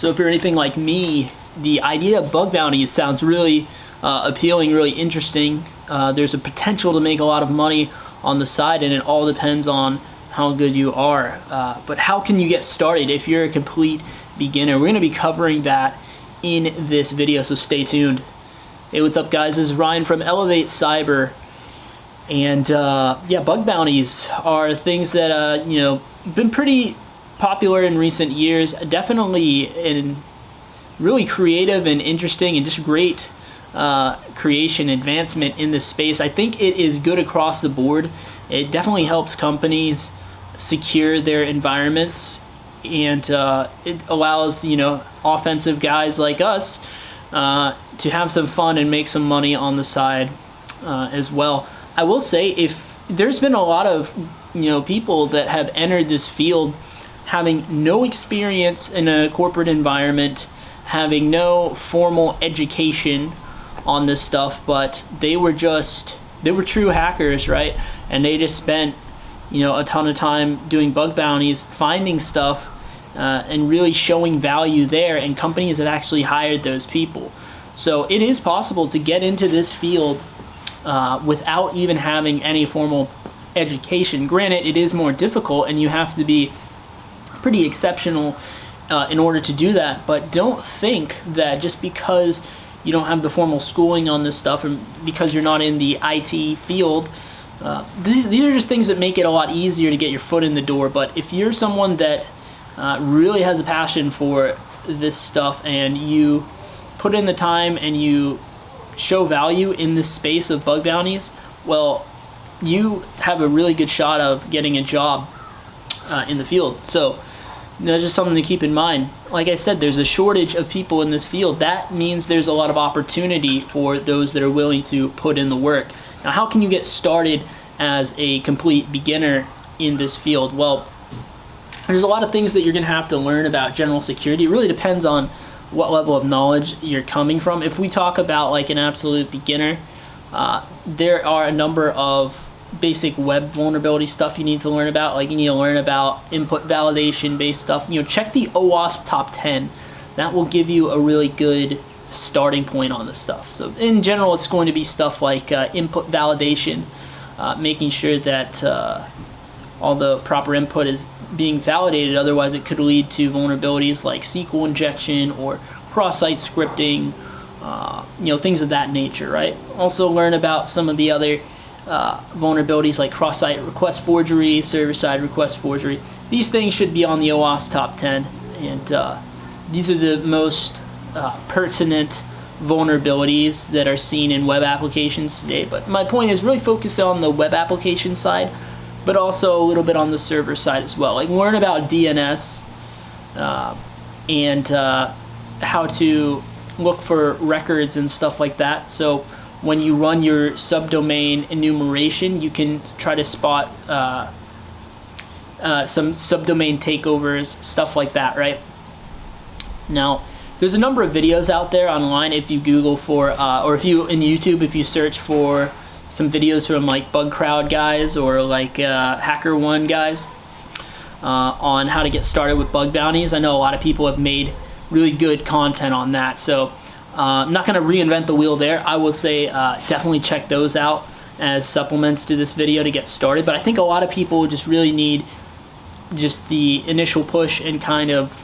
So if you're anything like me, the idea of bug bounties sounds really appealing, really interesting. There's a potential to make a lot of money on the side, and it all depends on how good you are. But how can you get started if you're a complete beginner? We're going to be covering that in this video, so stay tuned. Hey, what's up, guys? This is Ryan from Elevate Cyber. And yeah, bug bounties are things that been pretty popular in recent years. Definitely in really creative and interesting and just great creation, advancement in this space. I think it is good across the board. It definitely helps companies secure their environments, and it allows offensive guys like us to have some fun and make some money on the side as well. I will say, if there's been a lot of people that have entered this field having no experience in a corporate environment, having no formal education on this stuff, but they were true hackers, right? And they just spent a ton of time doing bug bounties, finding stuff, and really showing value there, and companies have actually hired those people. So it is possible to get into this field without even having any formal education. Granted, it is more difficult and you have to be pretty exceptional in order to do that, but don't think that just because you don't have the formal schooling on this stuff and because you're not in the IT field, these are just things that make it a lot easier to get your foot in the door. But if you're someone that really has a passion for this stuff and you put in the time and you show value in this space of bug bounties, well, you have a really good shot of getting a job in the field. So that's just something to keep in mind. Like I said, there's a shortage of people in this field. That means there's a lot of opportunity for those that are willing to put in the work. Now, how can you get started as a complete beginner in this field? Well, there's a lot of things that you're going to have to learn about general security. It really depends on what level of knowledge you're coming from. If we talk about like an absolute beginner, there are a number of basic web vulnerability stuff you need to learn about. Like, you need to learn about input validation based stuff. Check the OWASP top 10. That will give you a really good starting point on this stuff. So in general, it's going to be stuff like input validation, making sure that all the proper input is being validated. Otherwise, it could lead to vulnerabilities like SQL injection or cross-site scripting, things of that nature, right? Also learn about some of the other vulnerabilities like cross-site request forgery, server-side request forgery. These things should be on the OWASP top 10, and these are the most pertinent vulnerabilities that are seen in web applications today. But my point is really focus on the web application side, but also a little bit on the server side as well. Like, learn about DNS and how to look for records and stuff like that. So when you run your subdomain enumeration, you can try to spot some subdomain takeovers, stuff like that, right? Now, there's a number of videos out there online if you Google for, or if you in YouTube, if you search for some videos from like Bug Crowd guys or like HackerOne guys on how to get started with bug bounties. I know a lot of people have made really good content on that, so I'm not going to reinvent the wheel there. I will say definitely check those out as supplements to this video to get started. But I think a lot of people just really need just the initial push and kind of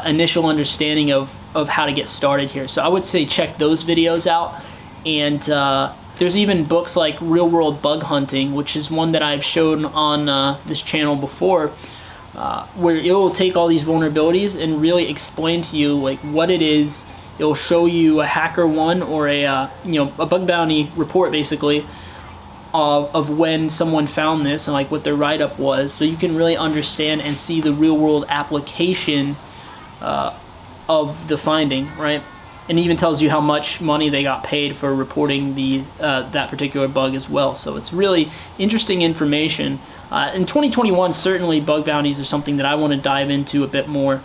initial understanding of how to get started here. So I would say check those videos out. And there's even books like Real World Bug Hunting, which is one that I've shown on this channel before, where it will take all these vulnerabilities and really explain to you like what it is. It'll show you a HackerOne or a bug bounty report basically of when someone found this and like what their write-up was, so you can really understand and see the real-world application of the finding, right? And it even tells you how much money they got paid for reporting the that particular bug as well. So it's really interesting information. In 2021, certainly bug bounties are something that I want to dive into a bit more.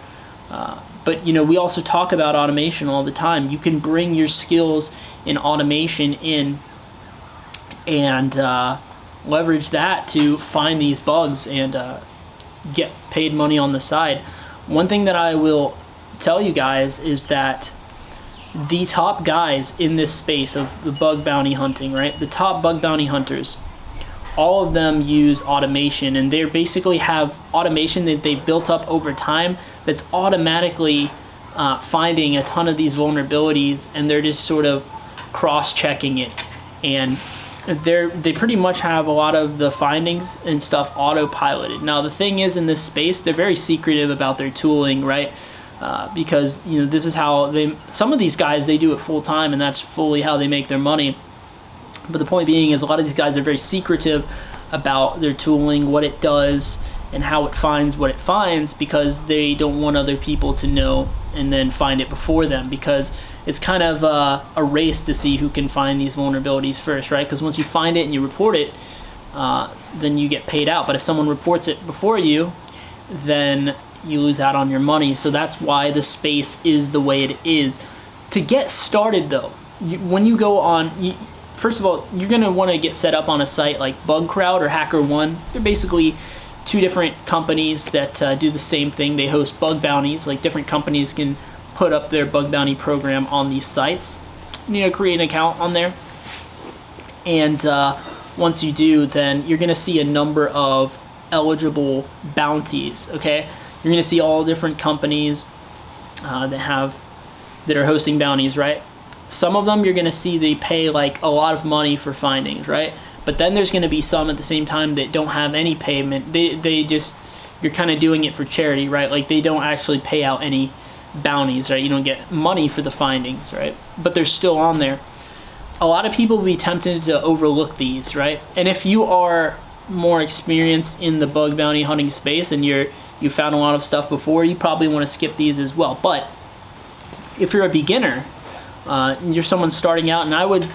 But we also talk about automation all the time. You can bring your skills in automation in and leverage that to find these bugs and get paid money on the side. One thing that I will tell you guys is that the top guys in this space of the bug bounty hunting, right? The top bug bounty hunters, all of them use automation, and they basically have automation that they've built up over time that's automatically finding a ton of these vulnerabilities, and they're just sort of cross-checking it. And they pretty much have a lot of the findings and stuff autopiloted. Now the thing is, in this space, they're very secretive about their tooling, right? Because this is how some of these guys, they do it full time, and that's fully how they make their money. But the point being is, a lot of these guys are very secretive about their tooling, what it does, and how it finds what it finds, because they don't want other people to know and then find it before them, because it's kind of a race to see who can find these vulnerabilities first, right? Because once you find it and you report it, then you get paid out. But if someone reports it before you, then you lose out on your money. So that's why the space is the way it is. To get started though, when you go on, first of all, you're going to want to get set up on a site like BugCrowd or HackerOne. They're basically two different companies that do the same thing. They host bug bounties. Like, different companies can put up their bug bounty program on these sites. You need to create an account on there. And once you do, then you're going to see a number of eligible bounties, okay? You're going to see all different companies that are hosting bounties, right? Some of them you're going to see they pay like a lot of money for findings, right? But then there's going to be some at the same time that don't have any payment. They just, you're kind of doing it for charity, right? Like, they don't actually pay out any bounties, right? You don't get money for the findings, right? But they're still on there. A lot of people will be tempted to overlook these, right? And if you are more experienced in the bug bounty hunting space and you found a lot of stuff before, you probably want to skip these as well. But if you're a beginner, you're someone starting out, and I would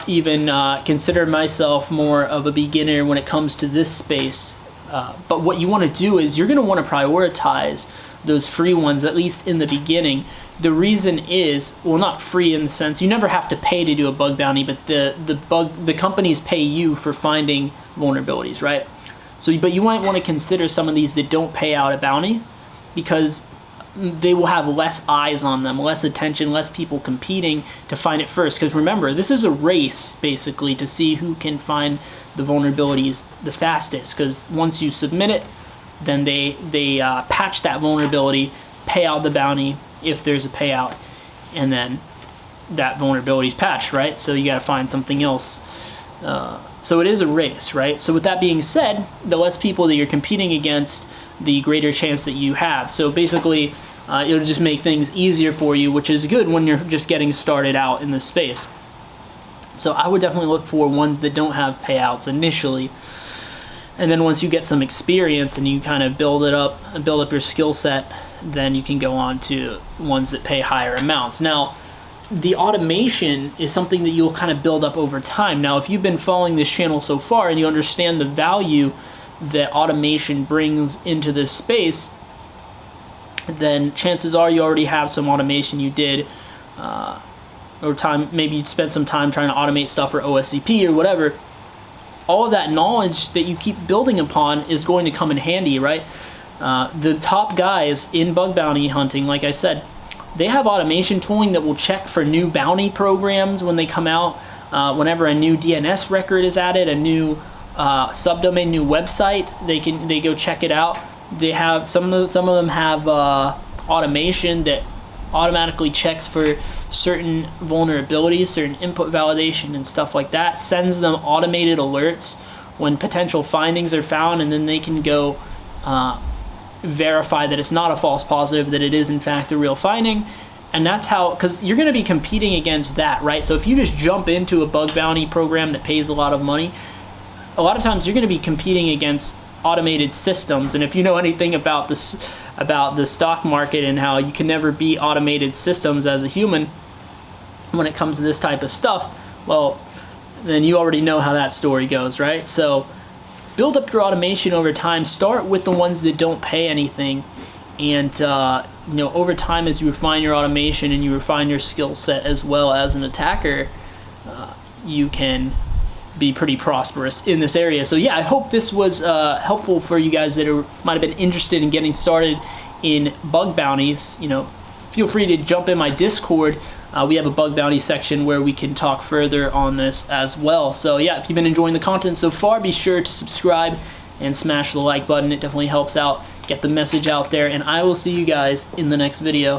even consider myself more of a beginner when it comes to this space. But what you want to do is you're going to want to prioritize those free ones, at least in the beginning. The reason is, well, not free in the sense you never have to pay to do a bug bounty, but the companies pay you for finding vulnerabilities, right? So, but you might want to consider some of these that don't pay out a bounty, because they will have less eyes on them, less attention, less people competing to find it first. Because remember, this is a race basically to see who can find the vulnerabilities the fastest. Because once you submit it, then they patch that vulnerability, pay out the bounty if there's a payout, and then that vulnerability is patched, right? So you got to find something else. So it is a race, right? So with that being said, the less people that you're competing against, the greater chance that you have. So basically, it'll just make things easier for you, which is good when you're just getting started out in this space. So I would definitely look for ones that don't have payouts initially. And then once you get some experience and you kind of build up your skill set, then you can go on to ones that pay higher amounts. Now, the automation is something that you'll kind of build up over time. Now, if you've been following this channel so far and you understand the value that automation brings into this space, then chances are you already have some automation you did over time. Maybe you spent some time trying to automate stuff for OSCP or whatever. All of that knowledge that you keep building upon is going to come in handy, right? The top guys in bug bounty hunting, like I said, they have automation tooling that will check for new bounty programs when they come out, whenever a new DNS record is added, a new subdomain, new website, they go check it out. They have some of them have automation that automatically checks for certain vulnerabilities, certain input validation and stuff like that, sends them automated alerts when potential findings are found, and then they can go verify that it's not a false positive, that it is in fact a real finding. And that's how, because you're going to be competing against that, right? So if you just jump into a bug bounty program that pays a lot of money, a lot of times you're going to be competing against automated systems. And if you know anything about this, about the stock market and how you can never beat automated systems as a human when it comes to this type of stuff, well, then you already know how that story goes, right? So build up your automation over time. Start with the ones that don't pay anything, and over time, as you refine your automation and you refine your skill set as well as an attacker, you can be pretty prosperous in this area. So yeah, I hope this was helpful for you guys that might have been interested in getting started in bug bounties. feel free to jump in my Discord. We have a bug bounty section where we can talk further on this as well. So yeah, if you've been enjoying the content so far, be sure to subscribe and smash the like button. It definitely helps out, get the message out there, and I will see you guys in the next video.